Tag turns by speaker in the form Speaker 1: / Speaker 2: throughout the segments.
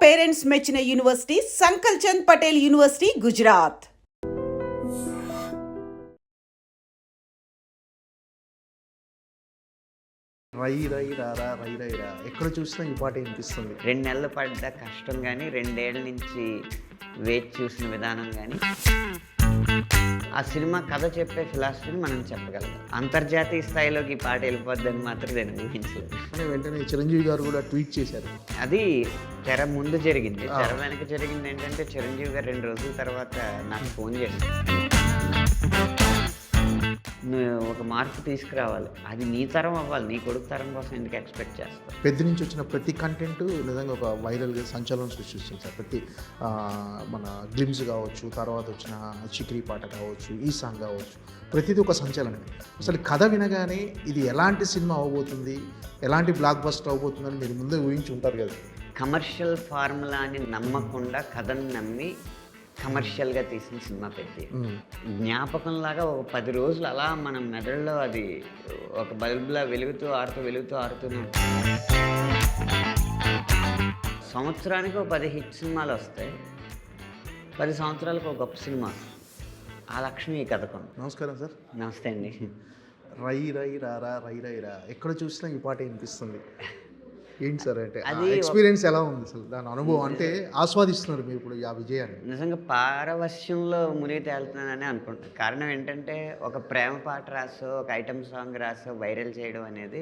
Speaker 1: Parents మెచ్చిన university సంకల్ Chand Patel university Gujarat.
Speaker 2: రై రై రారా రై రై రా ఎక్కడ చూసినా ఈ పాట వినిపిస్తుంది.
Speaker 3: 2 నెలలు పడ్డ కష్టం కానీ 2 ఏళ్ల నుంచి వేచి చూసిన విధానం కానీ ఆ సినిమా కథ చెప్పే ఫిలాసఫీని మనం చెప్పగలం. అంతర్జాతీయ స్థాయిలోకి ఈ పాట వెళ్ళిపోద్దని మాత్రం నేను ఊహించలేదు.
Speaker 2: అని వెంటనే చిరంజీవి గారు కూడా ట్వీట్ చేశారు.
Speaker 3: అది తెర ముందు జరిగింది. తెర వెనక జరిగింది ఏంటంటే చిరంజీవి గారు 2 రోజుల తర్వాత నాకు ఫోన్ చేశారు. నువ్వు ఒక మార్పు తీసుకురావాలి, అది నీ తరం అవ్వాలి, నీ కొడుకు తరం కోసం ఎందుకు ఎక్స్పెక్ట్ చేస్తావు.
Speaker 2: పెద్ద నుంచి వచ్చిన ప్రతి కంటెంట్ నిజంగా ఒక వైరల్గా సంచలనం సృష్టిస్తుంది సార్. ప్రతి మన గ్లిమ్స్ కావచ్చు, తర్వాత వచ్చిన చిక్రీ పాట కావచ్చు, ఈ సాంగ్ కావచ్చు, ప్రతిదీ ఒక సంచలనం. అసలు కథ వినగానే ఇది ఎలాంటి సినిమా అవబోతుంది, ఎలాంటి బ్లాక్ బస్టర్ అవబోతుందని మీరు ముందే ఊహించి ఉంటారు కదా.
Speaker 3: కమర్షియల్ ఫార్ములాని నమ్మకుండా కథను నమ్మి కమర్షియల్గా తీసిన సినిమా పెద్ద జ్ఞాపకంలాగా ఒక 10 రోజులు అలా మన మెదడులో అది ఒక బల్బులా వెలుగుతూ ఆరుతూనే సంవత్సరానికి ఒక 10 హిట్ సినిమాలు వస్తాయి, 10 సంవత్సరాలకు ఒక గొప్ప సినిమా. ఆ లక్ష్మి ఈ కథకు.
Speaker 2: నమస్కారం సార్.
Speaker 3: నమస్తే అండి.
Speaker 2: రై రై రారా రై రై రా ఎక్కడ చూసినా ఈ పాట వినిపిస్తుంది. ఏంటి సార్ అంటే
Speaker 3: అది
Speaker 2: ఎక్స్పీరియన్స్ ఎలా ఉంది అసలు, దాని అనుభవం అంటే ఆస్వాదిస్తున్నారు మీరు ఇప్పుడు ఆ విజయాన్ని?
Speaker 3: నిజంగా పారవశ్యంలో మునిగి తేలుతున్నానని అనుకుంటున్నాను. కారణం ఏంటంటే ఒక ప్రేమ పాట రాసో, ఒక ఐటమ్ సాంగ్ రాసో వైరల్ చేయడం అనేది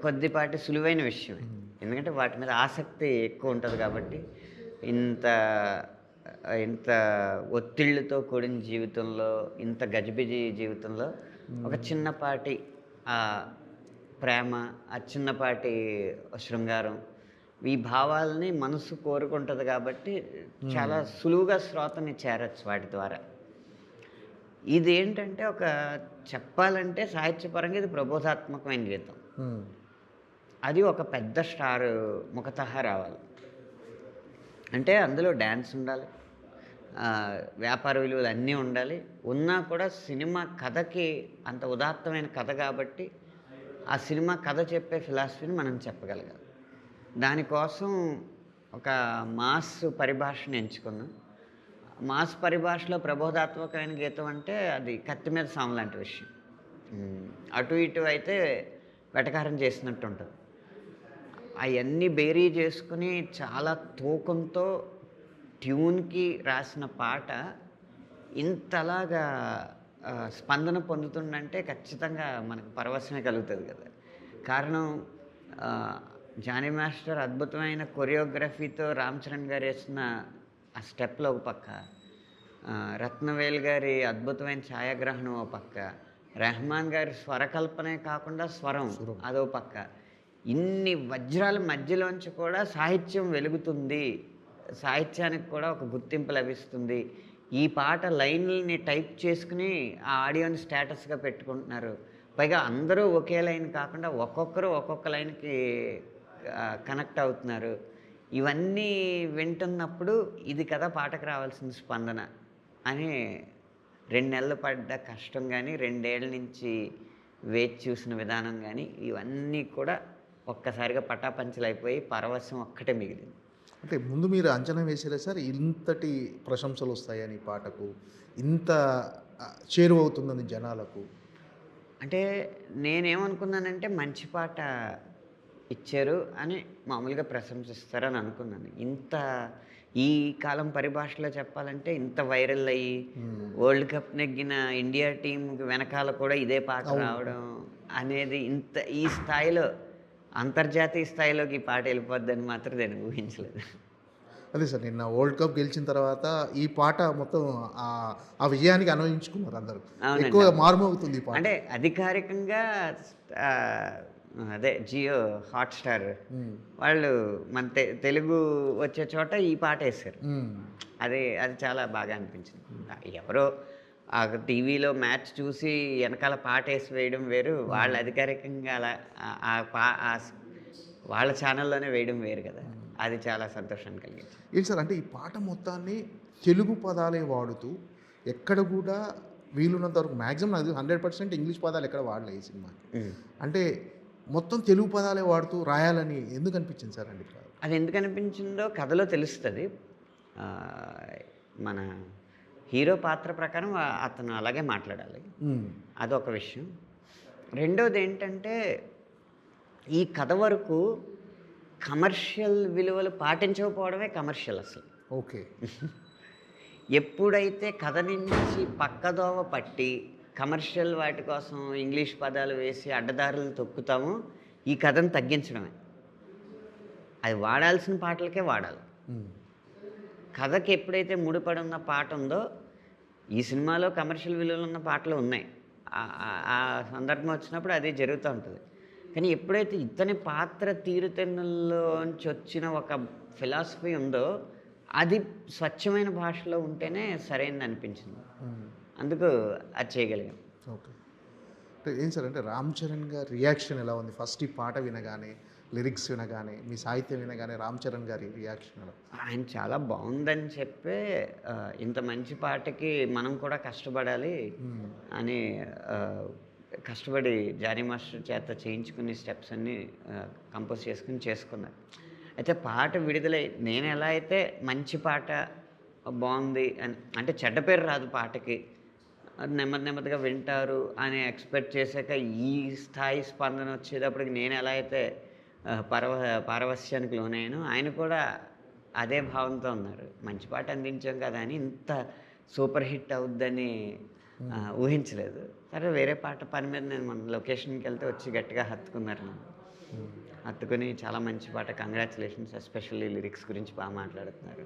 Speaker 3: కొద్దిపాటి సులువైన విషయం. ఎందుకంటే వాటి మీద ఆసక్తి ఎక్కువ ఉంటుంది కాబట్టి. ఇంత ఒత్తిళ్ళతో కూడిన జీవితంలో, ఇంత గజిబిజి జీవితంలో ఒక చిన్నపాటి ప్రేమ, ఆ చిన్నపాటి శృంగారం, ఈ భావాలని మనసు కోరుకుంటుంది కాబట్టి చాలా సులువుగా శ్రోతని చేరచ్చు వాటి ద్వారా. ఇది ఏంటంటే ఒక చెప్పాలంటే సాహిత్యపరంగా ఇది ప్రబోధాత్మకమైన గీతం. అది ఒక పెద్ద స్టార్ ముఖతః రావాలి అంటే అందులో డ్యాన్స్ ఉండాలి, వ్యాపార విలువలు అన్నీ ఉండాలి. ఉన్నా కూడా సినిమా కథకి అంత ఉదాత్తమైన కథ కాబట్టి ఆ సినిమా కథ చెప్పే ఫిలాసఫీని మనం చెప్పగలగాలి. దానికోసం ఒక మాస్ పరిభాషను ఎంచుకున్నాం. మాస్ పరిభాషలో ప్రబోధాత్మకమైన గీతం అంటే అది కత్తి మీద సాము లాంటి విషయం. అటు ఇటు అయితే వెటకారం చేసినట్టు ఉంటుంది. అవన్నీ బేరీ చేసుకుని చాలా తూకంతో ట్యూన్కి రాసిన పాట ఇంతలాగా స్పందన పొందుతుందంటే ఖచ్చితంగా మనకు పరవశమే కలుగుతుంది కదా. కారణం జానీ మాస్టర్ అద్భుతమైన కొరియోగ్రఫీతో రామ్ చరణ్ గారు వేసిన ఆ స్టెప్లో ఒక పక్క, రత్నవేల్ గారి అద్భుతమైన ఛాయాగ్రహణం ఒక పక్క, రెహమాన్ గారి స్వరకల్పనే కాకుండా స్వరం అదో పక్క, ఇన్ని వజ్రాల మధ్యలోంచి కూడా సాహిత్యం వెలుగుతుంది, సాహిత్యానికి కూడా ఒక గుర్తింపు లభిస్తుంది. ఈ పాట లైన్లని టైప్ చేసుకుని ఆ ఆడియోని స్టేటస్గా పెట్టుకుంటున్నారు. పైగా అందరూ ఒకే లైన్ కాకుండా ఒక్కొక్కరు ఒక్కొక్క లైన్కి కనెక్ట్ అవుతున్నారు. ఇవన్నీ వింటున్నప్పుడు ఇది కదా పాటకు రావాల్సిన స్పందన అని 2 నెలలు పడ్డ కష్టం కానీ 2 ఏళ్ల నుంచి వేచి చూసిన విధానం కానీ ఇవన్నీ కూడా ఒక్కసారిగా పటాపంచలైపోయి పరవశం ఒక్కటే మిగిలింది.
Speaker 2: అంటే ముందు మీరు అంచనా వేసారా సార్ ఇంతటి ప్రశంసలు వస్తాయని, పాటకు ఇంత చేరువవుతుందని జనాలకు?
Speaker 3: అంటే నేనేమనుకున్నానంటే మంచి పాట ఇచ్చారు అని మామూలుగా ప్రశంసిస్తారని అనుకున్నాను. ఈ కాలం పరిభాషలో చెప్పాలంటే ఇంత వైరల్ అయ్యి వరల్డ్ కప్ నెగ్గిన ఇండియా టీంకి వెనకాల కూడా ఇదే పాట రావడం అనేది ఈ స్థాయిలో అంతర్జాతీయ స్థాయిలోకి ఈ పాట వెళ్ళిపోద్దని మాత్రం నేను ఊహించలేదు.
Speaker 2: అదే సార్, నిన్న వరల్డ్ కప్ గెలిచిన తర్వాత ఈ పాట మొత్తం ఆ విజయానికి అన్వయించుకున్నారు అందరూ. ఎక్కువ మారుమోగుతుంది పాట. అంటే
Speaker 3: అధికారికంగా అదే జియో హాట్స్టార్ వాళ్ళు మన తెలుగు వచ్చే చోట ఈ పాట వేశారు. అది చాలా బాగా అనిపించింది. ఎవరో ఆ టీవీలో మ్యాచ్ చూసి వెనకాల పాట వేసి వేయడం వేరు, వాళ్ళు అధికారికంగా అలా వాళ్ళ ఛానల్లోనే వేయడం వేరు కదా. అది చాలా సంతోషాన్ని కలిగించింది.
Speaker 2: ఏంటి సార్ అంటే ఈ పాట మొత్తాన్ని తెలుగు పదాలే వాడుతూ ఎక్కడ కూడా వీలున్నంత వరకు మ్యాక్సిమం అది 100% ఇంగ్లీష్ పదాలు ఎక్కడ వాడలే ఈ సినిమాకి. అంటే మొత్తం తెలుగు పదాలే వాడుతూ రాయాలని ఎందుకు అనిపించింది సార్? అంటే
Speaker 3: అది ఎందుకు అనిపించిందో కథలో తెలుస్తుంది. మన హీరో పాత్ర ప్రకారం అతను అలాగే మాట్లాడాలి. అదొక విషయం. రెండోది ఏంటంటే ఈ కథ వరకు కమర్షియల్ విలువలు పాటించకపోవడమే కమర్షియల్ అసలు.
Speaker 2: ఓకే.
Speaker 3: ఎప్పుడైతే కథ నుంచి పక్కదోవ పట్టి కమర్షియల్ వాటి కోసం ఇంగ్లీష్ పదాలు వేసి అడ్డదారులు తొక్కుతామో ఈ కథను తగ్గించడమే. అది వాడాల్సిన పాటలకే వాడాలి. కథకి ఎప్పుడైతే ముడిపడి ఉన్న పాట ఉందో, ఈ సినిమాలో కమర్షియల్ విలువలు ఉన్న పాటలు ఉన్నాయి, ఆ సందర్భం వచ్చినప్పుడు అది జరుగుతూ ఉంటుంది. కానీ ఎప్పుడైతే ఇతని పాత్ర తీరుతెన్నుల్లోంచి వచ్చిన ఒక ఫిలాసఫీ ఉందో అది స్వచ్ఛమైన భాషలో ఉంటేనే సరైనది అనిపించింది. అందుకు అది చేయగలిగాం.
Speaker 2: ఓకే. అంటే ఏం సార్, అంటే రామ్ చరణ్ గారి రియాక్షన్ ఎలా ఉంది ఫస్ట్ ఈ పాట వినగానే, లిరిక్స్ వినగానే, మీ సాహిత్యం వినగానే రామ్ చరణ్ గారి రియాక్షన్ ఎలా?
Speaker 3: ఆయన చాలా బాగుందని చెప్పే ఇంత మంచి పాటకి మనం కూడా కష్టపడాలి అని కష్టపడి జానీ మాస్టర్ చేత చేయించుకుని స్టెప్స్ అన్నీ కంపోజ్ చేసుకున్నారు. అయితే పాట విడుదలై నేను ఎలా అయితే మంచి పాట బాగుంది అని, అంటే చెడ్డ పేరు రాదు పాటకి, నెమ్మదిగా వింటారు అని ఎక్స్పెక్ట్ చేశాక ఈ స్థాయి స్పందన వచ్చేటప్పటికి నేను ఎలా అయితే పారవస్యానికి లోనయ్యానో ఆయన కూడా అదే భావంతో ఉన్నారు. మంచి పాట అందించాం కదా అని ఇంత సూపర్ హిట్ అవుద్దని ఊహించలేదు. సరే వేరే పాట పని మీద నేను మన లొకేషన్కి వెళ్తే వచ్చి గట్టిగా హత్తుకున్నారు నన్ను. హత్తుకుని చాలా మంచి పాట, కంగ్రాచులేషన్స్, ఎస్పెషల్లీ లిరిక్స్ గురించి బాగా మాట్లాడుతున్నారు.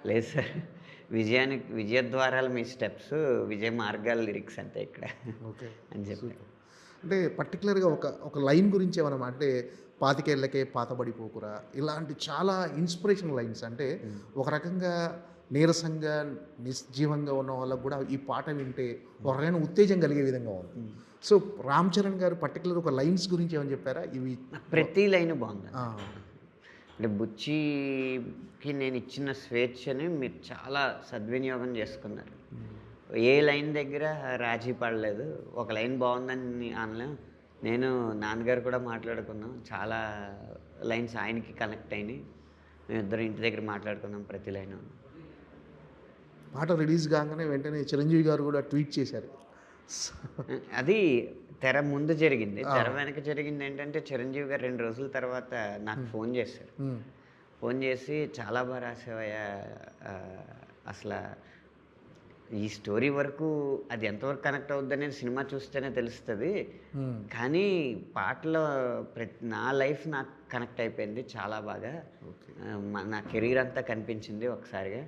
Speaker 3: లేదు సార్, విజయద్వారాలు మీ స్టెప్స్, విజయ మార్గాల లిరిక్స్ అంతే ఇక్కడ
Speaker 2: ఓకే
Speaker 3: అని చెప్పి.
Speaker 2: అంటే పర్టికులర్గా ఒక లైన్ గురించి ఏమన్నా అంటే, పాతికేళ్లకే పాతబడిపోకురా, ఇలాంటి చాలా ఇన్స్పిరేషన్ లైన్స్. అంటే ఒక రకంగా నీరసంగా నిర్జీవంగా ఉన్న వాళ్ళకు కూడా ఈ పాట వింటే ఒక రకమైన ఉత్తేజం కలిగే విధంగా ఉంది. సో రామ్ చరణ్ గారు పర్టికులర్ ఒక లైన్స్ గురించి ఏమని చెప్పారా? ఇవి
Speaker 3: ప్రతి లైన్ బాగుంది. అంటే బుచ్చికి నేను ఇచ్చిన స్వేచ్ఛని మీరు చాలా సద్వినియోగం చేసుకున్నారు. ఏ లైన్ దగ్గర రాజీ పడలేదు. ఒక లైన్ బాగుందని అనలేం. నేను నాన్నగారు కూడా మాట్లాడుకున్నాం, చాలా లైన్స్ ఆయనకి కనెక్ట్ అయినాయి. మేమిద్దరం ఇంటి దగ్గర మాట్లాడుకున్నాం ప్రతి లైన్.
Speaker 2: పాట రిలీజ్ కాగానే వెంటనే చిరంజీవి గారు కూడా ట్వీట్ చేశారు.
Speaker 3: అది తెర ముందు జరిగింది. తెర వెనక జరిగింది ఏంటంటే, చిరంజీవి గారు 2 రోజుల తర్వాత నాకు ఫోన్ చేశారు. ఫోన్ చేసి చాలా బాగా రాసావయ్యా, అసలు ఈ స్టోరీ వరకు అది ఎంతవరకు కనెక్ట్ అవుద్ది అనేది సినిమా చూస్తేనే తెలుస్తుంది, కానీ పాటలో నా లైఫ్ నాకు కనెక్ట్ అయిపోయింది చాలా బాగా, నా కెరీర్ అంతా కనిపించింది ఒకసారిగా.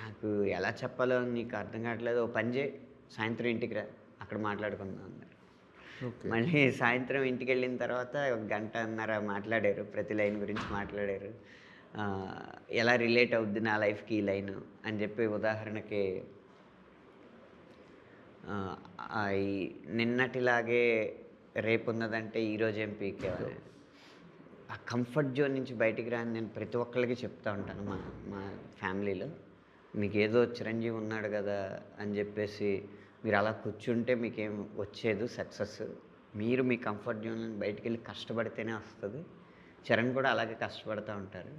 Speaker 3: నాకు ఎలా చెప్పాలో నీకు అర్థం కావట్లేదు, ఓ పని చేయి, సాయంత్రం ఇంటికి రా, అక్కడ మాట్లాడుకుందాం అన్నారు. మళ్ళీ సాయంత్రం ఇంటికి వెళ్ళిన తర్వాత 1.5 గంట మాట్లాడారు, ప్రతి లైన్ గురించి మాట్లాడారు. ఎలా రిలేట్ అవుద్ది నా లైఫ్కి ఈ లైను అని చెప్పి, ఉదాహరణకి నిన్నటిలాగే రేపు ఉన్నదంటే ఈరోజు ఏం పీకేవాలి, ఆ కంఫర్ట్ జోన్ నుంచి బయటికి రాని నేను ప్రతి ఒక్కరికి చెప్తా ఉంటాను మా ఫ్యామిలీలో. మీకు ఏదో చిరంజీవి ఉన్నాడు కదా అని చెప్పేసి మీరు అలా కూర్చుంటే మీకేం వచ్చేది సక్సెస్. మీరు మీ కంఫర్ట్ జోన్ నుంచి బయటికి వెళ్ళి కష్టపడితేనే వస్తుంది. చరణ్ కూడా అలాగే కష్టపడుతూ ఉంటారు.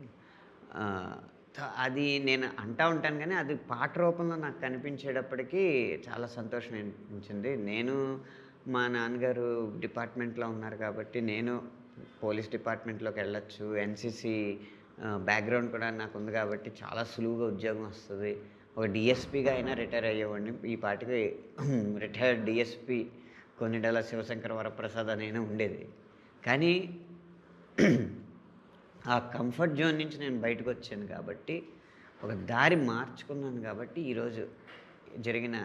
Speaker 3: అది నేను అంటూ ఉంటాను, కానీ అది పాట రూపంలో నాకు కనిపించేటప్పటికీ చాలా సంతోషం అనిపించింది. నేను మా నాన్నగారు డిపార్ట్మెంట్లో ఉన్నారు కాబట్టి నేను పోలీస్ డిపార్ట్మెంట్లోకి వెళ్ళొచ్చు, ఎన్సీసీ బ్యాక్గ్రౌండ్ కూడా నాకు ఉంది కాబట్టి చాలా సులువుగా ఉద్యోగం వస్తుంది. ఒక డిఎస్పీగా అయినా రిటైర్ అయ్యేవాడిని. ఈ పాటికి రిటైర్డ్ డిఎస్పీ కొన్నిడల శివశంకర వరప్రసాద్ అనైనా ఉండేది. కానీ ఆ కంఫర్ట్ జోన్ నుంచి నేను బయటకు వచ్చాను కాబట్టి, ఒక దారి మార్చుకున్నాను కాబట్టి ఈరోజు జరిగిన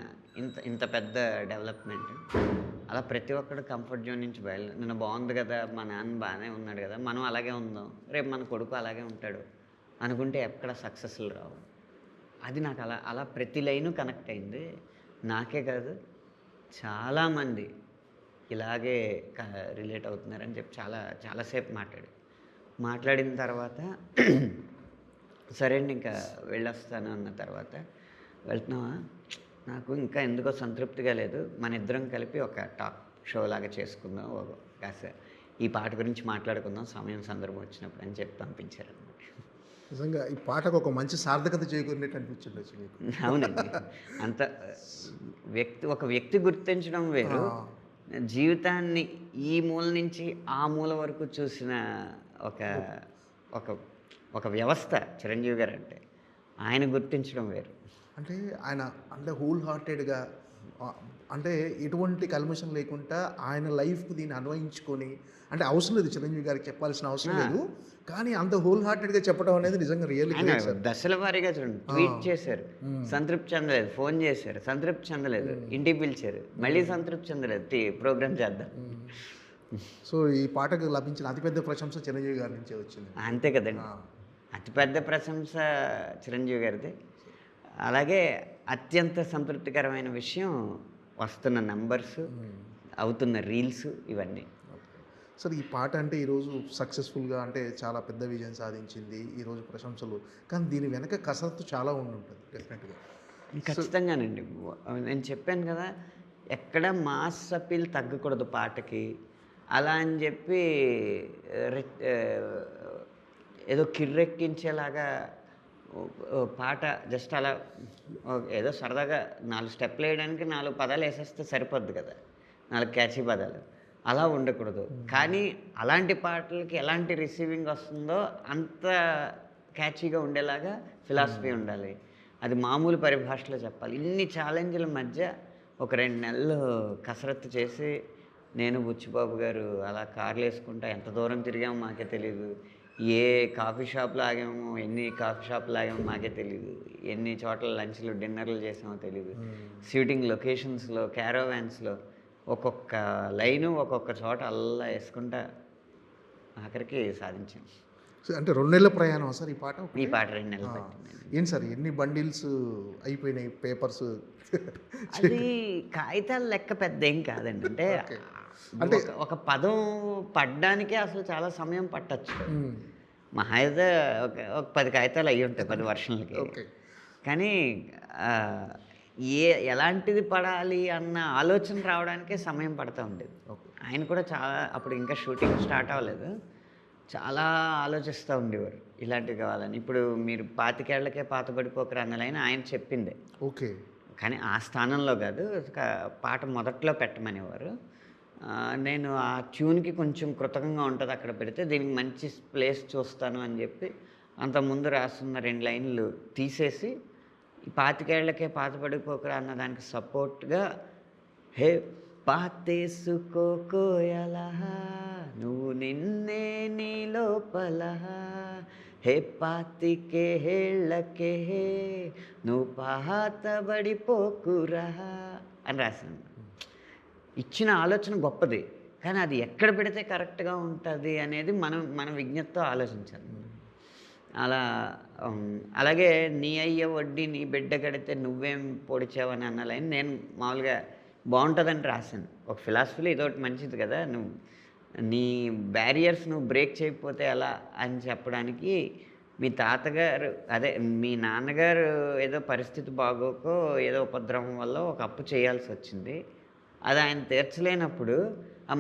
Speaker 3: ఇంత పెద్ద డెవలప్మెంట్. అలా ప్రతి ఒక్కడు కంఫర్ట్ జోన్ నుంచి నిన్న బాగుంది కదా, మా నాన్న బాగానే ఉన్నాడు కదా, మనం అలాగే ఉందాం, రేపు మన కొడుకు అలాగే ఉంటాడు అనుకుంటే ఎక్కడ సక్సెస్లు రావు. అది నాకు అలా ప్రతి లైను కనెక్ట్ అయింది. నాకే కాదు, చాలామంది ఇలాగే రిలేట్ అవుతున్నారని చెప్పి చాలాసేపు మాట్లాడిన తర్వాత సరే అండి ఇంకా వెళ్ళొస్తాను అన్న తర్వాత, వెళ్తున్నావా, నాకు ఇంకా ఎందుకో సంతృప్తిగా లేదు, మన ఇద్దరం కలిపి ఒక టాక్ షో లాగా చేసుకుందాం, కాస్త ఈ పాట గురించి మాట్లాడుకుందాం సమయం సందర్భం వచ్చినప్పుడు అని చెప్పి పంపించారనమాట.
Speaker 2: నిజంగా ఈ పాటకు ఒక మంచి సార్థకత చేకూరినట్టు అనిపించిండొచ్చు మీకు.
Speaker 3: అవునండి. అంత ఒక వ్యక్తి గుర్తించడం వేరు, జీవితాన్ని ఈ మూల నుంచి ఆ మూల వరకు చూసిన ఒక ఒక ఒక వ్యవస్థ చిరంజీవి గారు అంటే, ఆయన గుర్తించడం వేరు.
Speaker 2: అంటే ఆయన అంటే హోల్ హార్టెడ్గా అంటే ఎటువంటి కల్మషం లేకుండా ఆయన లైఫ్కు దీన్ని అన్వయించుకొని, అంటే అవసరం లేదు చిరంజీవి గారికి చెప్పాల్సిన అవసరం లేదు, కానీ అంత హోల్ హార్టెడ్గా చెప్పడం అనేది నిజంగా రియల్లీ
Speaker 3: ఆయన దశల వారీగా చూడండి, ట్వీట్ చేశారు, సంతృప్తి చెందలేదు, ఫోన్ చేశారు, సంతృప్తి చెందలేదు, ఇంటికి పిలిచారు, మళ్ళీ సంతృప్తి చెందలేదు, ప్రోగ్రామ్ చేద్దాం.
Speaker 2: సో ఈ పాటకు లభించిన అతిపెద్ద ప్రశంస చిరంజీవి గారి నుంచే వచ్చింది.
Speaker 3: అంతే కదండి, అతిపెద్ద ప్రశంస చిరంజీవి గారిది. అలాగే అత్యంత సంతృప్తికరమైన విషయం వస్తున్న నంబర్స్, అవుతున్న రీల్స్, ఇవన్నీ.
Speaker 2: సరే ఈ పాట అంటే ఈరోజు సక్సెస్ఫుల్గా అంటే చాలా పెద్ద విజయం సాధించింది, ఈరోజు ప్రశంసలు, కానీ దీని వెనక కసరత్తు చాలా ఉంటుంది డెఫినెట్గా.
Speaker 3: ఖచ్చితంగానండి. నేను చెప్పాను కదా, ఎక్కడ మాస్ అప్పీల్ తగ్గకూడదు పాటకి. అలా అని చెప్పి ఏదో కిర్రెక్కించేలాగా పాట జస్ట్ అలా ఏదో సరదాగా 4 స్టెప్లు వేయడానికి 4 పదాలు వేసేస్తే సరిపోద్ది కదా, 4 క్యాచీ పదాలు, అలా ఉండకూడదు. కానీ అలాంటి పాటలకి ఎలాంటి రిసీవింగ్ వస్తుందో అంత క్యాచీగా ఉండేలాగా ఫిలాసఫీ ఉండాలి. అది మామూలు పరిభాషలో చెప్పాలి. ఇన్ని ఛాలెంజ్ల మధ్య ఒక 2 నెలలు కసరత్తు చేసి, నేను బుచ్చిబాబు గారు అలా కార్లు వేసుకుంటా ఎంత దూరం తిరిగామో మాకే తెలియదు, ఏ కాఫీ షాప్లో ఆగామో, ఎన్ని కాఫీ షాప్లో ఆగామో మాకే తెలియదు, ఎన్ని చోట్ల లంచ్లు డిన్నర్లు చేసామో తెలియదు, షూటింగ్ లొకేషన్స్లో, క్యారోవాన్స్లో ఒక్కొక్క లైను ఒక్కొక్క చోట అల్లా వేసుకుంటా ఆఖరికి సాధించాం.
Speaker 2: అంటే 2 నెలల ప్రయాణం సార్ ఈ పాట?
Speaker 3: ఈ పాట 2 నెలలు పట్టింది.
Speaker 2: ఏంటి సార్ ఎన్ని బండిల్స్ అయిపోయినాయి పేపర్స్?
Speaker 3: అది కాగితాల లెక్క పెద్ద ఏం కాదండి. అంటే ఒక పదం పడ్డానికే అసలు చాలా సమయం పట్టచ్చు. మహా అయితే ఒక 10 కాగితాలు అయ్యి ఉంటాయి 10 వర్షన్లకి. కానీ ఎలాంటిది పడాలి అన్న ఆలోచన రావడానికే సమయం పడుతూ ఉండేది. ఆయన కూడా చాలా, అప్పుడు ఇంకా షూటింగ్ స్టార్ట్ అవ్వలేదు, చాలా ఆలోచిస్తూ ఉండేవారు ఇలాంటివి కావాలని. ఇప్పుడు మీరు 25 ఏళ్లకే పాతబడిపోకరు అన్న లైన్ ఆయన చెప్పిందే.
Speaker 2: ఓకే.
Speaker 3: కానీ ఆ స్థానంలో కాదు, పాట మొదట్లో పెట్టమనేవారు. నేను ఆ ట్యూన్కి కొంచెం కృతజ్ఞంగా ఉంటుంది అక్కడ పెడితే, దీనికి మంచి ప్లేస్ చూస్తాను అని చెప్పి అంతకుముందు రాస్తున్న 2 లైన్లు తీసేసి, ఈ 25 ఏళ్లకే పాతబడిపోకరా అన్న దానికి సపోర్ట్గా, హే పాతేసుకోకోయలా నువ్వు నిన్నే నీ లోపల, హే 25 ఏళ్లకే నువ్వు పాతబడిపోకురా అని రాశాను. ఇచ్చిన ఆలోచన గొప్పది, కానీ అది ఎక్కడ పెడితే కరెక్ట్గా ఉంటుంది అనేది మన విజ్ఞతతో ఆలోచించాలి. అలాగే నీ అయ్య వడ్డీ నీ బిడ్డ కడితే నువ్వేం పొడిచావని అన్న లైన్ నేను మామూలుగా బాగుంటుందని రాశాను. ఒక ఫిలాసఫీలో ఇదొకటి మంచిది కదా, నువ్వు నీ బ్యారియర్స్ నువ్వు బ్రేక్ చేయకపోతే ఎలా అని చెప్పడానికి, మీ తాతగారు అదే మీ నాన్నగారు ఏదో పరిస్థితి బాగోకో ఏదో ఉపద్రవం వల్ల ఒక అప్పు చేయాల్సి వచ్చింది, అది ఆయన తీర్చలేనప్పుడు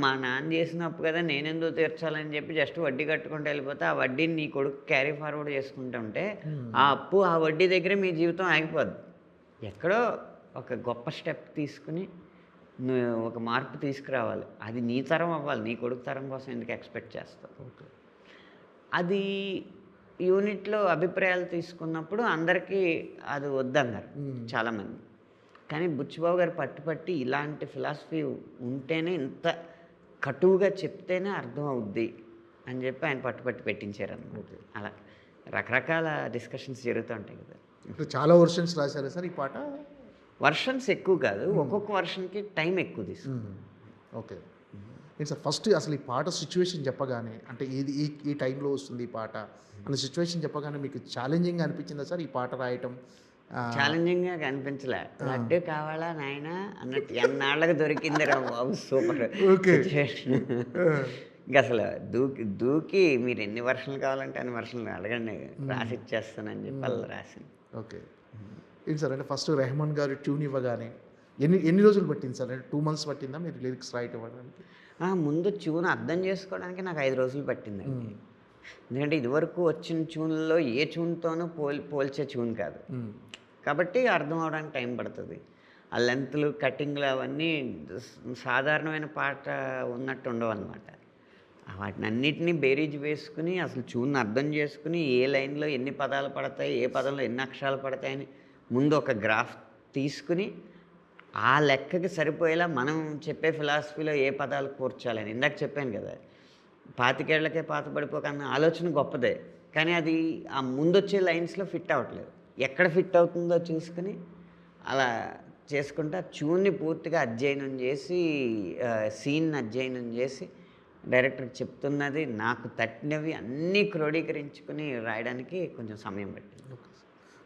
Speaker 3: మా నాన్న చేసిన అప్పు కదా నేనెందుకు తీర్చాలని చెప్పి జస్ట్ వడ్డీ కట్టుకుంటూ వెళ్ళిపోతే, ఆ వడ్డీని నీ కొడుకు క్యారీ ఫార్వర్డ్ చేసుకుంటుంటే ఆ అప్పు ఆ వడ్డీ దగ్గర మీ జీవితం ఆగిపోద్ది. ఎక్కడో ఒక గొప్ప స్టెప్ తీసుకుని నువ్వు ఒక మార్పు తీసుకురావాలి. అది నీ తరం అవ్వాలి, నీ కొడుకు తరం కోసం ఎందుకు ఎక్స్పెక్ట్ చేస్తావు? అది యూనిట్లో అభిప్రాయాలు తీసుకున్నప్పుడు అందరికీ అది వద్దన్నారు చాలామంది. కానీ బుచ్చిబాబు గారు పట్టుపట్టి ఇలాంటి ఫిలాసఫీ ఉంటేనే, ఇంత కటువుగా చెప్తేనే అర్థం అవుద్ది అని చెప్పి ఆయన పట్టుపట్టి పెట్టించారన్నమాట. అలా రకరకాల డిస్కషన్స్ జరుగుతూ ఉంటాయి కదా.
Speaker 2: ఇప్పుడు చాలా వర్షన్స్ రాశారా సార్ ఈ పాట?
Speaker 3: వర్షన్స్ ఎక్కువ కాదు, ఒక్కొక్క వర్షన్కి టైం ఎక్కువ తీసుకుంది.
Speaker 2: ఓకే. ఏంటి సార్ ఫస్ట్ అసలు ఈ పాట సిచ్యువేషన్ చెప్పగానే, అంటే ఇది ఈ టైంలో వస్తుంది ఈ పాట అనే సిచ్యువేషన్ చెప్పగానే మీకు ఛాలెంజింగ్ అనిపించిందా సార్ ఈ పాట రాయటం?
Speaker 3: ఛాలెంజింగ్గా కనిపించలే. లడ్డు కావాలా నాయన అన్నట్టు ఎన్నాళ్ళకి దొరికింది రా బాబు, సూపర్. ఇంకా అసలు దూకి మీరు ఎన్ని వర్షాలు కావాలంటే అన్ని వర్షాలు అడగండి, రాసి ఇచ్చేస్తానని చెప్పి అలా రాసింది.
Speaker 2: ఓకే. ఏంటి సార్ అంటే ఫస్ట్ రెహమాన్ గారు ట్యూన్ ఇవ్వగానే ఎన్ని రోజులు పట్టింది సార్? అంటే 2 months పట్టిందా మీరు లిరిక్స్ రైట్ ఇవ్వడానికి?
Speaker 3: ముందు ట్యూన్ అర్థం చేసుకోవడానికి నాకు 5 రోజులు పట్టిందండి. ఎందుకంటే ఇదివరకు వచ్చిన ట్యూన్‌లో ఏ ట్యూన్‌తోనూ పోల్చే ట్యూన్ కాదు. కాబట్టి అర్థం అవ్వడానికి టైం పడుతుంది. ఆ లెంత్‌లు, కటింగ్‌లు అవన్నీ సాధారణమైన పాట ఉన్నట్టు ఉండవన్నమాట. వాటినన్నిటిని బేరీజు వేసుకుని అసలు ట్యూన్‌ని అర్థం చేసుకుని ఏ లైన్‌లో ఎన్ని పదాలు పడతాయి, ఏ పదంలో ఎన్ని అక్షరాలు పడతాయని ముందు ఒక గ్రాఫ్ తీసుకుని ఆ లెక్కకి సరిపోయేలా మనం చెప్పే ఫిలాసఫీలో ఏ పదాలు కూర్చాలని ఇందాక చెప్పాను కదా! 25 ఏళ్లకే పాత పడిపోకన్న ఆలోచన గొప్పదే. కానీ అది ఆ ముందొచ్చే లైన్స్‌లో ఫిట్ అవ్వట్లేదు. ఎక్కడ ఫిట్ అవుతుందో చూసుకొని అలా చేసుకుంటా ట్యూన్‌ని పూర్తిగా అధ్యయనం చేసి సీన్‌ని అధ్యయనం చేసి డైరెక్టర్‌కి చెప్తున్నది నాకు తట్టినవి అన్నీ క్రోడీకరించుకొని రాయడానికి కొంచెం సమయం పట్టింది.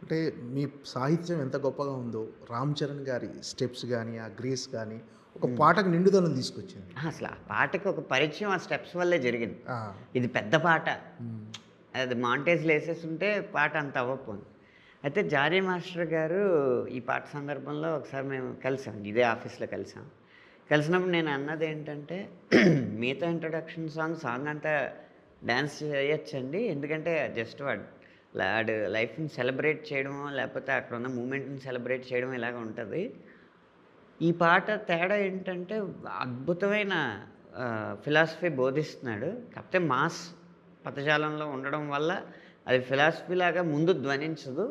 Speaker 2: అంటే మీ సాహిత్యం ఎంత గొప్పగా ఉందో రామ్ చరణ్ గారి స్టెప్స్ కానీ ఆ గ్రేస్ కానీ ఒక పాటకు నిండుదనం తీసుకొచ్చింది.
Speaker 3: అసలు ఆ పాటకి ఒక పరిచయం ఆ స్టెప్స్ వల్లే జరిగింది.
Speaker 2: ఆ,
Speaker 3: ఇది పెద్ద పాట. అది మాంటేజ్‌లో వేసేసుంటే పాట అంత అవ్వకపోను. అయితే జానీ మాస్టర్ గారు ఈ పాట సందర్భంలో ఒకసారి మేము కలిసాం. ఇదే ఆఫీస్‌లో కలిసాం. కలిసినప్పుడు నేను అన్నది ఏంటంటే మిగతా ఇంట్రొడక్షన్ సాంగ్ అంతా డ్యాన్స్ చేయొచ్చండి. ఎందుకంటే జస్ట్ వాడు లైఫ్‌ని సెలబ్రేట్ చేయడమో లేకపోతే అక్కడ ఉన్న మూమెంట్‌ని సెలబ్రేట్ చేయడం ఇలాగ ఉంటుంది. ఈ పాట తేడా ఏంటంటే అద్భుతమైన ఫిలాసఫీ బోధిస్తున్నాడు. కాకపోతే మాస్ పదజాలంలో ఉండడం వల్ల అది ఫిలాసఫీ లాగా ముందు ధ్వనించదు.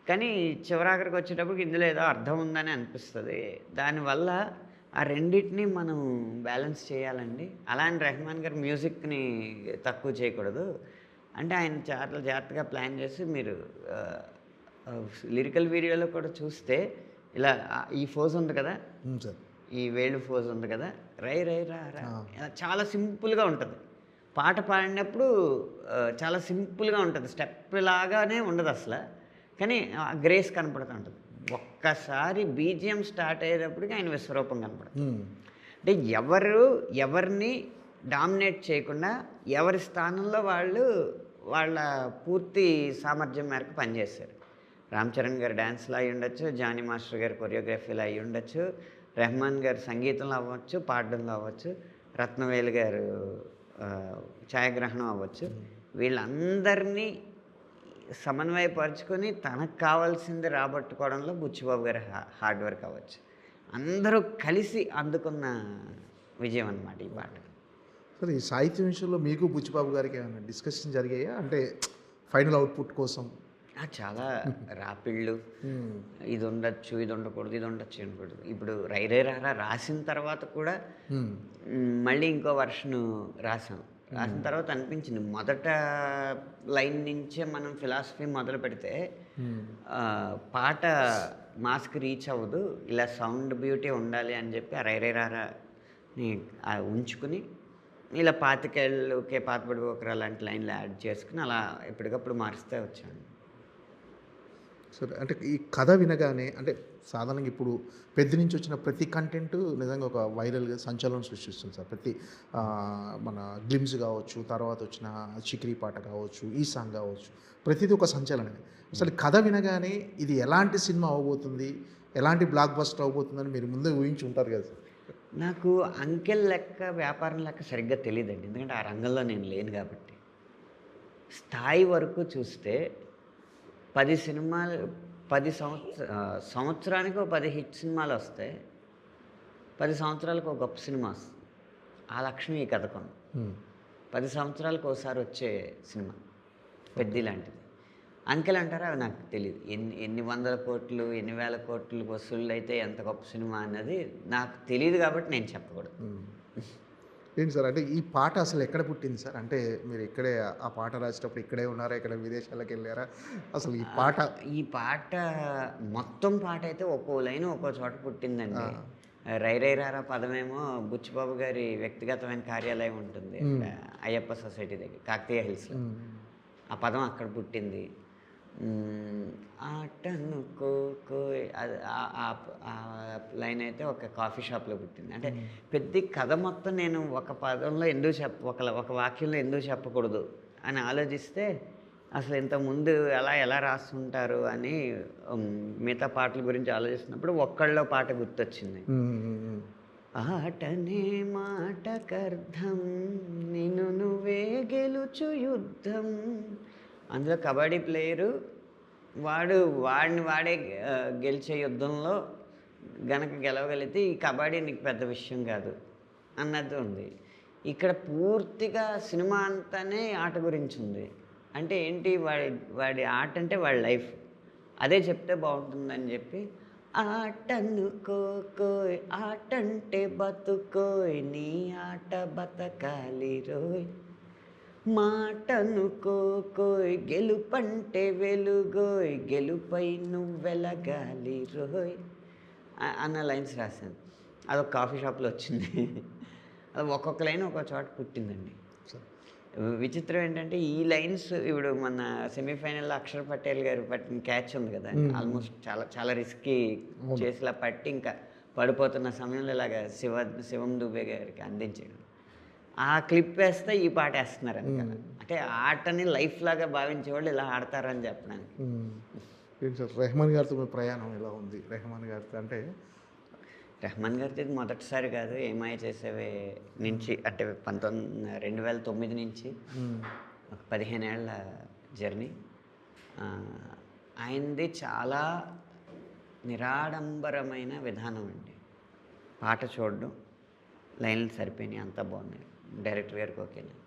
Speaker 3: కానీ చివరాఖరికి వచ్చేటప్పటికి ఇందులో ఏదో అర్థం ఉందని అనిపిస్తుంది. దానివల్ల ఆ రెండిటిని మనం బ్యాలెన్స్ చేయాలండి. అలా అని రెహమాన్ గారి మ్యూజిక్‌ని తక్కువ చేయకూడదు. అంటే ఆయన చాలా జాగ్రత్తగా ప్లాన్ చేసి మీరు లిరికల్ వీడియోలో కూడా చూస్తే ఇలా ఈ ఫోజ్ ఉంది కదా!
Speaker 2: సార్.
Speaker 3: ఈ వేళ్ళు ఫోజ్ ఉంది కదా! రై రై రా రా ఇలా చాలా సింపుల్గా ఉంటుంది. పాట పాడినప్పుడు చాలా సింపుల్గా ఉంటుంది. స్టెప్ లాగానే ఉండదు అసలు. కానీ ఆ గ్రేస్ కనపడుతూ ఉంటుంది. ఒక్కసారి బీజిఎం స్టార్ట్ అయ్యేటప్పటికి ఆయన విశ్వరూపం కనపడుతుంది. అంటే ఎవరిని డామినేట్ చేయకుండా ఎవరి స్థానంలో వాళ్ళు వాళ్ళ పూర్తి సామర్థ్యం మేరకు పనిచేశారు. రామ్ చరణ్ గారు డ్యాన్స్లో అయి ఉండొచ్చు, జానీ మాస్టర్ గారి కొరియోగ్రఫీలో అయి ఉండొచ్చు, రెహమాన్ గారు సంగీతంలో అవ్వచ్చు, పాడడంలో అవ్వచ్చు, రత్నవేలు గారు ఛాయాగ్రహణం అవ్వచ్చు. వీళ్ళందరినీ సమన్వయపరుచుకొని తనకు కావాల్సింది రాబట్టుకోవడంలో బుచ్చిబాబు గారి హార్డ్ వర్క్ అవ్వచ్చు. అందరూ కలిసి అందుకున్న విజయం అన్నమాట ఈ పాట.
Speaker 2: సరే, ఈ సాహిత్యం విషయంలో మీకు బుచ్చిబాబు గారికి ఏమైనా డిస్కషన్ జరిగాయా? అంటే ఫైనల్ అవుట్పుట్ కోసం.
Speaker 3: చాలా రాపిళ్ళు ఇది ఉండొచ్చు, ఇది ఉండకూడదు, ఇది ఉండొచ్చు అనకూడదు. ఇప్పుడు రై రై రారా రాసిన తర్వాత కూడా మళ్ళీ ఇంకో వర్షను రాసాం. రాసిన తర్వాత అనిపించింది మొదట లైన్ నుంచే మనం ఫిలాసఫీ మొదలు పెడితే పాట మాస్కి రీచ్ అవ్వదు, ఇలా సౌండ్ బ్యూటీ ఉండాలి అని చెప్పి ఆ రై రై రారాని ఉంచుకుని ఇలా 25 ఏళ్ళకే పాతబడిపోకరా లాంటి లైన్లు యాడ్ చేసుకుని అలా ఎప్పటికప్పుడు మారుస్తూ వచ్చాను.
Speaker 2: సరే, అంటే ఈ కథ వినగానే అంటే సాధారణంగా ఇప్పుడు పెద్ద నుంచి వచ్చిన ప్రతి కంటెంట్ నిజంగా ఒక వైరల్గా సంచలనం సృష్టిస్తుంది సార్. ప్రతి మన గ్లిమ్స్ కావచ్చు, తర్వాత వచ్చిన చిక్రీ పాట కావచ్చు, ఈ సాంగ్ కావచ్చు, ప్రతిదీ ఒక సంచలనమే. అసలు కథ వినగానే ఇది ఎలాంటి సినిమా అవబోతుంది, ఎలాంటి బ్లాక్ బస్టర్ అవబోతుందని మీరు ముందే ఊహించి ఉంటారు కదా సార్.
Speaker 3: నాకు అంకెల్ లెక్క వ్యాపారం లెక్క సరిగ్గా తెలియదండి. ఎందుకంటే ఆ రంగంలో నేను లేను కాబట్టి. స్థాయి వరకు చూస్తే 10 సినిమాలు 10 సంవత్సరానికి ఒక 10 హిట్ సినిమాలు వస్తాయి. 10 సంవత్సరాలకు ఒక గొప్ప సినిమా వస్తుంది. ఆ లక్షణం ఈ కథకును. 10 సంవత్సరాలకు ఒకసారి వచ్చే సినిమా పెద్ద లాంటిది. అంకెలు అంటారా అవి నాకు తెలియదు. ఎన్ని వందల కోట్లు, ఎన్ని వేల కోట్లు వసూళ్ళు అయితే ఎంత గొప్ప సినిమా అన్నది నాకు తెలియదు కాబట్టి నేను చెప్పకూడదు.
Speaker 2: ఏంటి సార్, అంటే ఈ పాట అసలు ఎక్కడ పుట్టింది సార్? అంటే మీరు ఇక్కడే ఆ పాట రాసేటప్పుడు ఇక్కడే ఉన్నారా, ఇక్కడ విదేశాలకు వెళ్ళారా? అసలు ఈ పాట
Speaker 3: మొత్తం పాట అయితే ఒక్కో లైన్ ఒక్కో చోట పుట్టిందండి. రై రై రారా పదమేమో బుచ్చిబాబు గారి వ్యక్తిగతమైన కార్యాలయం ఉంటుంది అయ్యప్ప సొసైటీ దగ్గర కాకతీయ హిల్స్లో. ఆ పదం అక్కడ పుట్టింది. ఆటను కోకో ఆ లైన్ అయితే ఒక కాఫీ షాప్లో పుట్టింది. అంటే పెద్ద కథ మొత్తం నేను ఒక పదంలో ఎందుకు ఒక వాక్యంలో ఎందుకు చెప్పకూడదు అని ఆలోచిస్తే అసలు ఇంతకుముందు ఎలా రాస్తుంటారు అని మిగతా పాటల గురించి ఆలోచిస్తున్నప్పుడు ఒక్కళ్ళో పాట గుర్తొచ్చింది. ఆటనే మాటకర్థం నిన్ను నువ్వే గెలుచు యుద్ధం. అందులో కబడ్డీ ప్లేయరు వాడిని వాడే గెలిచే యుద్ధంలో గనక గెలవగలిగితే ఈ కబడ్డీ నీకు పెద్ద విషయం కాదు అన్నది ఉంది. ఇక్కడ పూర్తిగా సినిమా అంతానే ఆట గురించి ఉంది. అంటే ఏంటి, వాడి ఆట అంటే వాడి లైఫ్, అదే చెప్తే బాగుంటుందని చెప్పి ఆటనుకోయ్ ఆటంటే బతుకోయ్ నీ ఆట బతకాలి రోయ్, మాటనుకోయ్ గెలుపంటే వెలుగోయ్ గెలుపై నువ్వెలగాలి రోయ్ అన్న లైన్స్ రాశాను. అదొక కాఫీ షాప్లో వచ్చింది. అది ఒక్కొక్క లైన్ ఒక్కొక్క చోట పుట్టిందండి. విచిత్రం ఏంటంటే ఈ లైన్స్ ఇప్పుడు మన సెమీఫైనల్లో అక్షర్ పటేల్ గారు పట్టిన క్యాచ్ ఉంది కదా, ఆల్మోస్ట్ చాలా చాలా రిస్కీ చేసిలా పట్టి ఇంకా పడిపోతున్న సమయంలో ఇలాగ శివం దుబే గారికి అందించాడు. ఆ క్లిప్ వేస్తే ఈ పాట వేస్తున్నారు అనమాట. అంటే ఆటని లైఫ్ లాగా భావించే వాళ్ళు ఇలా ఆడతారని చెప్పడానికి.
Speaker 2: రెహమాన్ గారితో మీ ప్రయాణం ఎలా ఉంది? రెహమాన్ గారితో అంటే
Speaker 3: రెహమాన్ గారితో ఇది మొదటిసారి కాదు, ఏమై చేసేవే నుంచి అంటే 2009 నుంచి ఒక 15 ఏళ్ల జర్నీ. ఆయనది చాలా నిరాడంబరమైన విధానం అండి. పాట చూడడం, లైన్లు సరిపోయినాయి, అంతా బాగున్నాయి, డైరెక్టర్ గారికి ఓకేనా,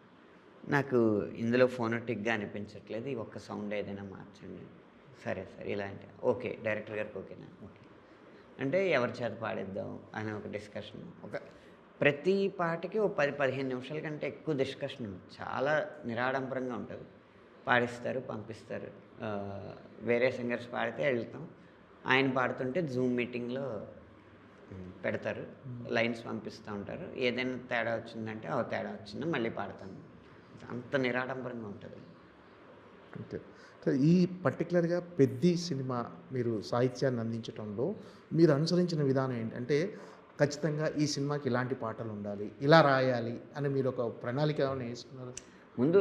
Speaker 3: నాకు ఇందులో ఫోనోటిక్గా అనిపించట్లేదు, ఈ ఒక్క సౌండ్ ఏదైనా మార్చండి, సరే ఇలా అంటే ఓకే, డైరెక్టర్ గారికి ఓకేనా, ఓకే అంటే ఎవరి చేత పాడిద్దాం అనే ఒక డిస్కషన్. ప్రతి పాటకి ఓ 10-15 నిమిషాల కంటే ఎక్కువ డిస్కషన్ చాలా నిరాడంబరంగా ఉంటుంది. పాడిస్తారు, పంపిస్తారు, వేరే సింగర్స్ పాడితే వెళ్తాం, ఆయన పాడుతుంటే జూమ్ మీటింగ్లో పెడతారు, లైన్స్ పంపిస్తూ ఉంటారు, ఏదైనా తేడా వచ్చిందంటే తేడా వచ్చిందో మళ్ళీ పాడతాను, అంత నిరాడంబరంగా ఉంటుంది.
Speaker 2: ఓకే. ఈ పర్టికులర్గా పెద్ది సినిమా మీరు సాహిత్యాన్ని అందించడంలో మీరు అనుసరించిన విధానం ఏంటంటే ఖచ్చితంగా ఈ సినిమాకి ఇలాంటి పాటలు ఉండాలి, ఇలా రాయాలి అని మీరు ఒక ప్రణాళిక ఏమైనా వేసుకున్నారు?
Speaker 3: ముందు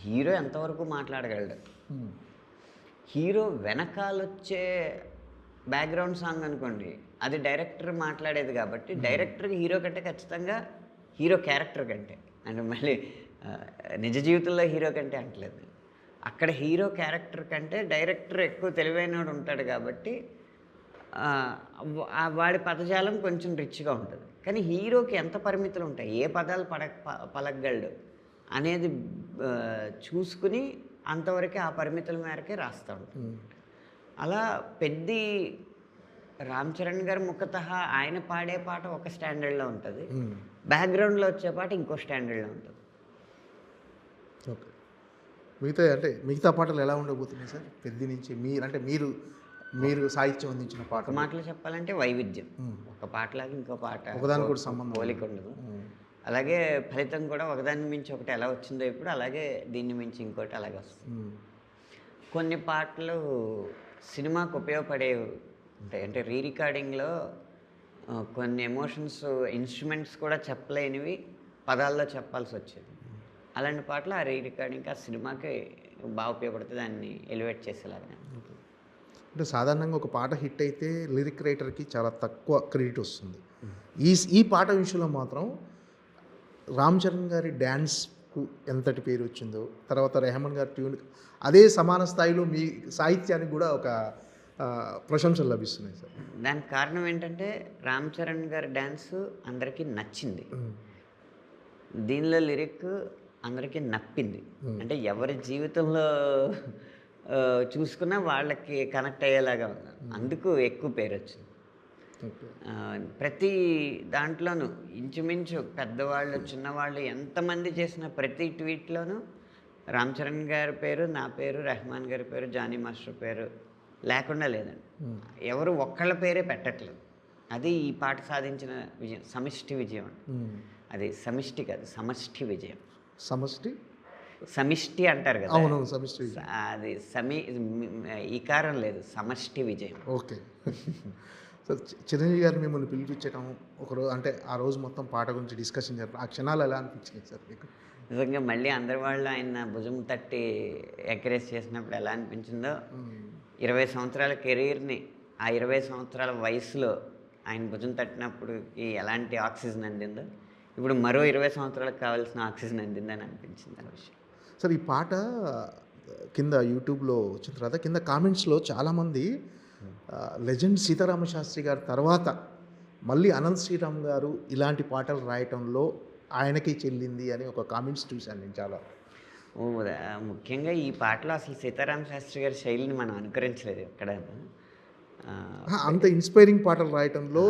Speaker 3: హీరో ఎంతవరకు మాట్లాడగలడు, హీరో వెనకాలొచ్చే బ్యాక్గ్రౌండ్ సాంగ్ అనుకోండి, అది డైరెక్టర్ మాట్లాడేది కాబట్టి డైరెక్టర్కి హీరో కంటే ఖచ్చితంగా హీరో క్యారెక్టర్ కంటే, అంటే మళ్ళీ నిజ జీవితంలో హీరో కంటే అంటలేదు, అక్కడ హీరో క్యారెక్టర్ కంటే డైరెక్టర్ ఎక్కువ తెలివైనవాడు ఉంటాడు కాబట్టి వాడి పదజాలం కొంచెం రిచ్గా ఉంటుంది. కానీ హీరోకి ఎంత పరిమితులు ఉంటాయి, ఏ పదాలు పలకగలడు అనేది చూసుకుని అంతవరకే ఆ పరిమితుల మేరకే రాస్తూ ఉంటాడు. అలా పెద్ది రామ్ చరణ్ గారు ముఖతః ఆయన పాడే పాట ఒక స్టాండర్డ్లో ఉంటుంది, బ్యాక్గ్రౌండ్లో వచ్చే పాట ఇంకో స్టాండర్డ్లో ఉంటుంది.
Speaker 2: ఓకే. మిగతా పాటలు ఎలా ఉండబోతున్నాయి సార్ పెద్ది నుంచి? మీరు సాహిత్యం అందించిన పాట
Speaker 3: మాటలు చెప్పాలంటే వైవిధ్యం, ఒక పాటలాగా ఇంకో పాట
Speaker 2: ఒకదాని కూడా సంబంధం
Speaker 3: పోలిక ఉండదు. అలాగే ఫలితం కూడా ఒకదాన్ని మించి ఒకటి ఎలా వచ్చిందో ఇప్పుడు, అలాగే దీన్ని మించి ఇంకోటి అలాగే వస్తుంది. కొన్ని పాటలు సినిమాకు ఉపయోగపడేవి ఉంటాయి, అంటే రీ రికార్డింగ్లో కొన్ని ఎమోషన్స్ ఇన్స్ట్రుమెంట్స్ కూడా చెప్పలేనివి పదాల్లో చెప్పాల్సి వచ్చేది. అలాంటి పాటలు ఆ రీ రికార్డింగ్కి ఆ సినిమాకి బాగా ఉపయోగపడుతుంది, దాన్ని ఎలివేట్ చేసేలాగా.
Speaker 2: అంటే సాధారణంగా ఒక పాట హిట్ అయితే లిరిక్ రైటర్కి చాలా తక్కువ క్రెడిట్ వస్తుంది. ఈ పాట విషయంలో మాత్రం రామ్ చరణ్ గారి డ్యాన్స్కు ఎంతటి పేరు వచ్చిందో, తర్వాత రెహమాన్ గారి ట్యూన్ అదే సమాన స్థాయిలో మీ సాహిత్యానికి కూడా ఒక ప్రశంసలు లభిస్తున్నాయి సార్.
Speaker 3: దానికి కారణం ఏంటంటే రామ్ చరణ్ గారి డ్యాన్స్ అందరికీ నచ్చింది, దీనిలో లిరిక్ అందరికీ నప్పింది, అంటే ఎవరి జీవితంలో చూసుకున్నా వాళ్ళకి కనెక్ట్ అయ్యేలాగా ఉన్నారు, అందుకు ఎక్కువ పేరు వచ్చింది. ప్రతి దాంట్లోనూ ఇంచుమించు పెద్దవాళ్ళు చిన్నవాళ్ళు ఎంతమంది చేసిన ప్రతి ట్వీట్లోనూ రామ్ చరణ్ గారి పేరు, నా పేరు, రెహమాన్ గారి పేరు, జానీ మాస్టర్ పేరు లేకుండా లేదండి. ఎవరు ఒక్కళ్ళ పేరే పెట్టట్లేదు, అది ఈ పాట సాధించిన విజయం, సమిష్టి విజయం అండి. అది సమిష్టి కాదు, సమష్టి విజయం. సమిష్టి అంటారు కదా,
Speaker 2: అవును, సమిష్టి,
Speaker 3: అది ఈకారం లేదు, సమష్టి విజయం.
Speaker 2: ఓకే. సో చిరంజీవి గారు మిమ్మల్ని పిలిపించడం ఒకరోజు, అంటే ఆ రోజు మొత్తం పాట గురించి డిస్కషన్ జరపడం, ఆ క్షణాలు ఎలా అనిపించినాయి సార్ మీకు?
Speaker 3: నిజంగా మళ్ళీ అందరి వాళ్ళు ఆయన భుజం తట్టి ఎంకరేజ్ చేసినప్పుడు ఎలా అనిపించిందో, 20 సంవత్సరాల కెరీర్ని ఆ 20 సంవత్సరాల వయసులో ఆయన భుజం తట్టినప్పుడు ఎలాంటి ఆక్సిజన్ అందిందో ఇప్పుడు మరో 20 సంవత్సరాలకు కావాల్సిన ఆక్సిజన్ అందిందని అనిపించింది ఆ విషయం.
Speaker 2: సార్ ఈ పాట కింద యూట్యూబ్లో వచ్చిన తర్వాత కింద కామెంట్స్లో చాలామంది లెజెండ్ సీతారామ శాస్త్రి గారి తర్వాత మళ్ళీ అనంత్ శ్రీరామ్ గారు ఇలాంటి పాటలు రాయటంలో ఆయనకి చెల్లింది అని ఒక కామెంట్స్ చూశాను నేను చాలా.
Speaker 3: ముఖ్యంగా ఈ పాటలో అసలు సీతారామ శాస్త్రి గారి శైలిని మనం అనుకరించలేదు ఎక్కడ.
Speaker 2: అంత ఇన్స్పైరింగ్ పాటలు రాయటంలో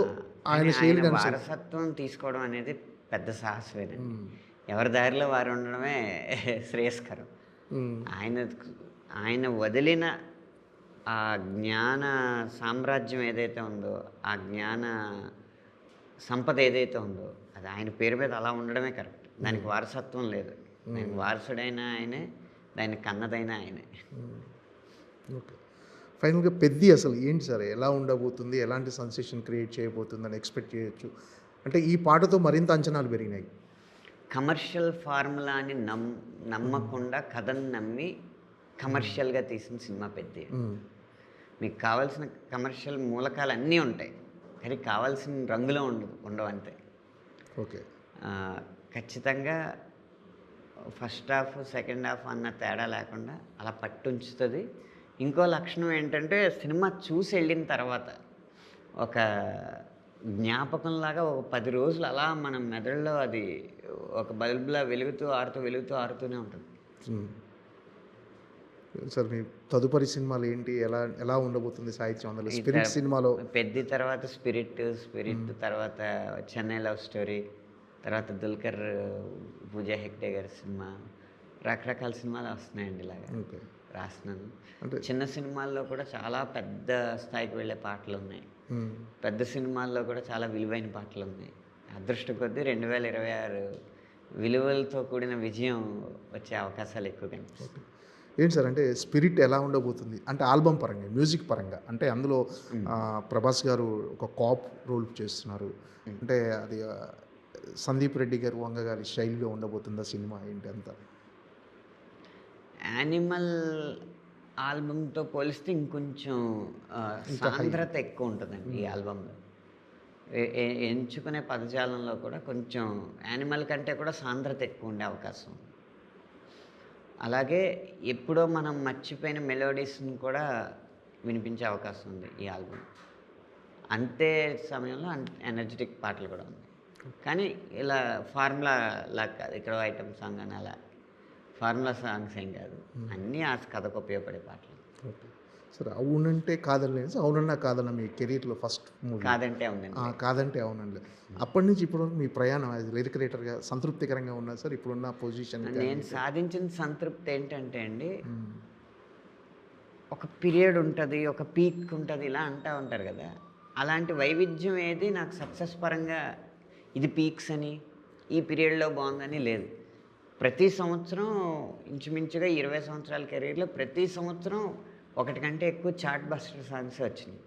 Speaker 2: ఆయన శైలి
Speaker 3: వారసత్వం తీసుకోవడం అనేది పెద్ద సాహసమేనండి. ఎవరి దారిలో వారు ఉండడమే శ్రేయస్కరం. ఆయన వదిలిన ఆ జ్ఞాన సామ్రాజ్యం ఏదైతే ఉందో, ఆ జ్ఞాన సంపద ఏదైతే ఉందో అది ఆయన పేరు మీద అలా ఉండడమే కరెక్ట్. దానికి వారసత్వం లేదు. దానికి వారసుడైనా ఆయనే, దాన్ని కన్నదైనా ఆయనే.
Speaker 2: ఓకే, ఫైనల్గా పెద్ది అసలు ఏంటి సార్, ఎలా ఉండబోతుంది, ఎలాంటి సెన్సేషన్ క్రియేట్ చేయబోతుంది అని ఎక్స్పెక్ట్ చేయొచ్చు? అంటే ఈ పాటతో మరింత అంచనాలు పెరిగినాయి.
Speaker 3: కమర్షియల్ ఫార్ములాని నమ్మకుండా కథను నమ్మి కమర్షియల్గా తీసిన సినిమా పెద్ది. మీకు కావాల్సిన కమర్షియల్ మూలకాలు అన్నీ ఉంటాయి, కానీ కావాల్సిన రంగులో ఉండవు అంతే.
Speaker 2: ఓకే,
Speaker 3: ఖచ్చితంగా ఫస్ట్ హాఫ్ సెకండ్ హాఫ్ అన్న తేడా లేకుండా అలా పట్టుంచుతుంది. ఇంకో లక్షణం ఏంటంటే సినిమా చూసి వెళ్ళిన తర్వాత ఒక జ్ఞాపకంలాగా ఒక 10 రోజులు అలా మన మెదడులో అది ఒక బల్బులా ఆరుతూనే ఉంటుంది.
Speaker 2: సార్ మీ తదుపరి సినిమాలు ఏంటి, ఎలా ఉండబోతుంది సాహిత్యం అందులో? స్పిరిట్ సినిమాలో
Speaker 3: పెద్ద తర్వాత స్పిరిట్ తర్వాత చెన్నై లవ్ స్టోరీ, తర్వాత దుల్కర్ పూజా హెగ్డే గారి సినిమా, రకరకాల సినిమాలు వస్తున్నాయండి. ఇలాగా రాస్తున్నాను. అంటే చిన్న సినిమాల్లో కూడా చాలా పెద్ద స్థాయికి వెళ్ళే పాటలు ఉన్నాయి, పెద్ద సినిమాల్లో కూడా చాలా విలువైన పాటలు ఉన్నాయి. అదృష్టం కొద్దీ 2026 విలువలతో కూడిన విజయం వచ్చే అవకాశాలు ఎక్కువ కనిపిస్తాయి.
Speaker 2: ఏంటి సార్, అంటే స్పిరిట్ ఎలా ఉండబోతుంది అంటే ఆల్బమ్ పరంగా, మ్యూజిక్ పరంగా? అంటే అందులో ప్రభాస్ గారు ఒక కాప్ రోల్ చేస్తున్నారు, అంటే అది సందీప్ రెడ్డి గారు వంగ గారి శైలిలో ఉండబోతుందా సినిమా ఏంటి అంతా?
Speaker 3: యానిమల్ ఆల్బమ్తో పోలిస్తే ఇంకొంచెం సాంద్రత ఎక్కువ ఉంటుందండి ఈ ఆల్బంలో. ఎంచుకునే పదజాలంలో కూడా కొంచెం యానిమల్ కంటే కూడా సాంద్రత ఎక్కువ ఉండే అవకాశం. అలాగే ఎప్పుడో మనం మర్చిపోయిన మెలోడీస్ని కూడా వినిపించే అవకాశం ఉంది ఈ ఆల్బమ్. అంతే సమయంలో ఎనర్జెటిక్ పాటలు కూడా ఉన్నాయి, కానీ ఇలా ఫార్ములా లాగా కాదు. ఇక్కడ ఐటమ్ సాంగ్ అని అలా ఫార్ములా సాంగ్స్ ఏం కాదు, అన్నీ ఆ కథకు ఉపయోగపడే పాటలు.
Speaker 2: సరే, అవునంటే కాదని, అవునన్నా కాదన్న మీ కెరీర్లో ఫస్ట్ మూవీ
Speaker 3: కాదంటే అవునండి.
Speaker 2: కాదంటే అవునండి. అప్పటి నుంచి ఇప్పుడు మీ ప్రయాణం లిరిక్ రైటర్గా సంతృప్తికరంగా ఉన్నది సార్ ఇప్పుడున్న పొజిషన్?
Speaker 3: నేను సాధించిన సంతృప్తి ఏంటంటే అండి, ఒక పీరియడ్ ఉంటుంది, ఒక పీక్ ఉంటుంది, ఇలా అంటూ ఉంటారు కదా, అలాంటి వైవిధ్యం ఏది నాకు సక్సెస్ పరంగా ఇది పీక్స్ అని ఈ పీరియడ్లో బాగుందని లేదు. ప్రతి సంవత్సరం ఇంచుమించుగా 20 సంవత్సరాల కెరీర్లో ప్రతి సంవత్సరం ఒకటి కంటే ఎక్కువ చార్ట్ బస్టర్ సాంగ్స్ వచ్చినాయి.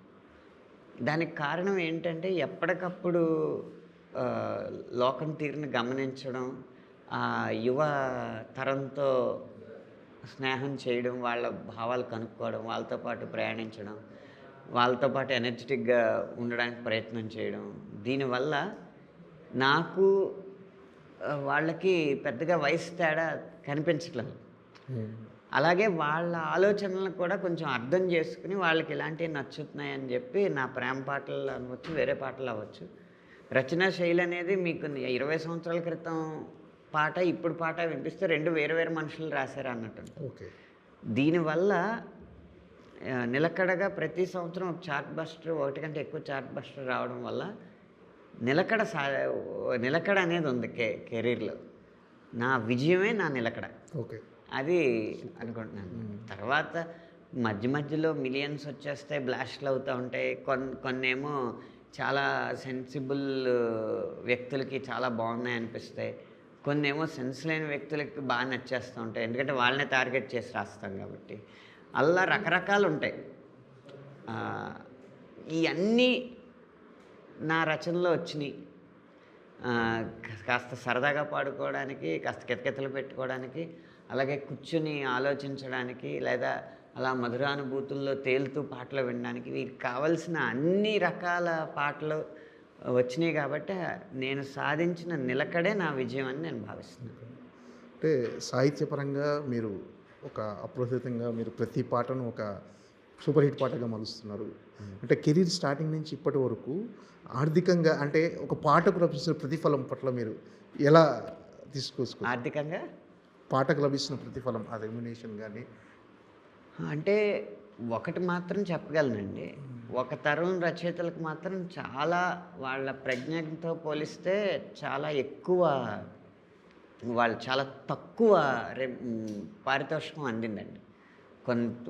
Speaker 3: దానికి కారణం ఏంటంటే ఎప్పటికప్పుడు లోకం తీరుని గమనించడం, యువ తరంతో స్నేహం చేయడం, వాళ్ళ భావాలు కనుక్కోవడం, వాళ్ళతో పాటు ప్రయాణించడం, వాళ్ళతో పాటు ఎనర్జెటిక్గా ఉండడానికి ప్రయత్నం చేయడం. దీనివల్ల నాకు వాళ్ళకి పెద్దగా వయసు తేడా కనిపించట్లేదు. అలాగే వాళ్ళ ఆలోచనలను కూడా కొంచెం అర్థం చేసుకుని వాళ్ళకి ఇలాంటివి నచ్చుతున్నాయని చెప్పి నా ప్రేమ పాటలు అవ్వచ్చు, వేరే పాటలు అవ్వచ్చు, రచనా శైలి అనేది మీకు 20 సంవత్సరాల క్రితం పాట ఇప్పుడు పాట వినిపిస్తే 2 వేరు మనుషులు రాశారు అన్నట్టు.
Speaker 2: ఓకే, దీనివల్ల
Speaker 3: నిలకడగా ప్రతి సంవత్సరం ఒక చార్ట్ బస్టర్, ఒకటి కంటే ఎక్కువ చార్ట్ బస్టర్ రావడం వల్ల నిలకడ అనేది ఉంది కెరీర్లో. నా విజయమే నా నిలకడ.
Speaker 2: ఓకే,
Speaker 3: అది అనుకుంటున్నాను. తర్వాత మధ్యలో మిలియన్స్ వచ్చేస్తాయి, బ్లాస్ట్లు అవుతూ ఉంటాయి. కొన్నేమో చాలా సెన్సిబుల్ వ్యక్తులకి చాలా బాగున్నాయి అనిపిస్తాయి, కొన్నేమో సెన్స్ లేని వ్యక్తులకి బాగా నచ్చేస్తూ ఉంటాయి, ఎందుకంటే వాళ్ళనే టార్గెట్ చేసి రాస్తాం కాబట్టి. అలా రకరకాలు ఉంటాయి. ఇవన్నీ నా రచనలో వచ్చినాయి. కాస్త సరదాగా పాడుకోవడానికి, కాస్త కితకితలు పెట్టుకోవడానికి, అలాగే కూర్చుని ఆలోచించడానికి లేదా అలా మధురానుభూతుల్లో తేలుతూ పాటలు వినడానికి వీరికి కావలసిన అన్ని రకాల పాటలు వచ్చినాయి కాబట్టి నేను సాధించిన నిలకడే నా విజయం అని నేను భావిస్తున్నాను.
Speaker 2: అంటే సాహిత్యపరంగా మీరు ఒక అప్రతితంగా మీరు ప్రతి పాటను ఒక సూపర్ హిట్ పాటగా మలుస్తున్నారు. అంటే కెరీర్ స్టార్టింగ్ నుంచి ఇప్పటి వరకు ఆర్థికంగా అంటే ఒక పాటకు లభిస్తున్న ప్రతిఫలం పట్ల మీరు ఎలా తీసుకొచ్చుకో
Speaker 3: ఆర్థికంగా
Speaker 2: పాటకు లభిస్తున్న ప్రతిఫలం ఆ రెమ్యునేషన్ కానీ
Speaker 3: అంటే ఒకటి మాత్రం చెప్పగలనండి, ఒక తరం రచయితలకు మాత్రం చాలా వాళ్ళ ప్రజ్ఞతో పోలిస్తే చాలా ఎక్కువ, వాళ్ళు చాలా తక్కువ పారితోషికం అందిందండి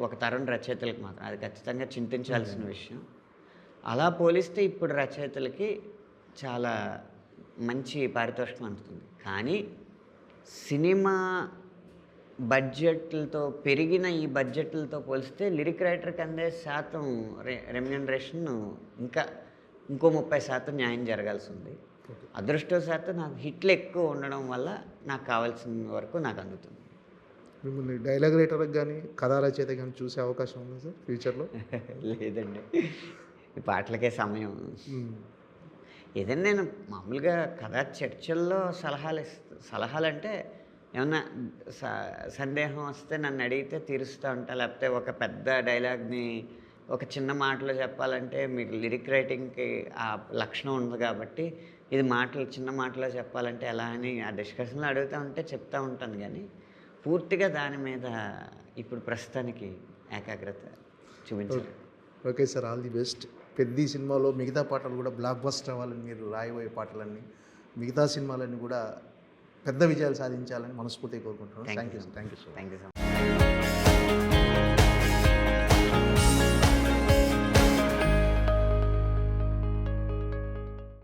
Speaker 3: ఒక తరం రచయితలకు మాత్రం. అది ఖచ్చితంగా చింతించాల్సిన విషయం. అలా పోలిస్తే ఇప్పుడు రచయితలకి చాలా మంచి పారితోషికం అందుతుంది. కానీ సినిమా బడ్జెట్లతో పెరిగిన ఈ బడ్జెట్లతో పోలిస్తే లిరిక్ రైటర్కి అందే శాతం రెమ్యూనరేషన్ ఇంకో 30% న్యాయం జరగాల్సి ఉంది. అదృష్టవశాత్తు నాకు హిట్లు ఎక్కువ ఉండడం వల్ల నాకు కావాల్సిన వరకు నాకు అందుతుంది.
Speaker 2: మిమ్మల్ని డైలాగ్ రైటర్కి కానీ కథా రచయిత కానీ చూసే అవకాశం ఉంది సార్ ఫ్యూచర్లో?
Speaker 3: లేదండి, ఈ పాటలకే సమయం. ఏదైనా నేను మామూలుగా కథా చర్చల్లో సలహాలు అంటే ఏమన్నా సందేహం వస్తే నన్ను అడిగితే తీరుస్తూ ఉంటా. లేకపోతే ఒక పెద్ద డైలాగ్ని ఒక చిన్న మాటలో చెప్పాలంటే మీకు లిరిక్ రైటింగ్కి ఆ లక్షణం ఉంది కాబట్టి ఇది చిన్న మాటలో చెప్పాలంటే ఎలా అని ఆ డిస్కషన్లో అడుగుతూ ఉంటే చెప్తూ ఉంటాను. కానీ పూర్తిగా దాని మీద ఇప్పుడు ప్రస్తుతానికి ఏకాగ్రత చూపించాలి.
Speaker 2: Okay sir, all the best. పెద్ద సినిమాలో మిగతా పాటలు కూడా బ్లాక్ బస్టర్ అవ్వాలని, మీరు రాయబోయే పాటలన్నీ మిగతా సినిమాలన్నీ కూడా పెద్ద విజయాలు సాధించాలని మనస్ఫూర్తిగా కోరుకుంటున్నాను. Thank you so much.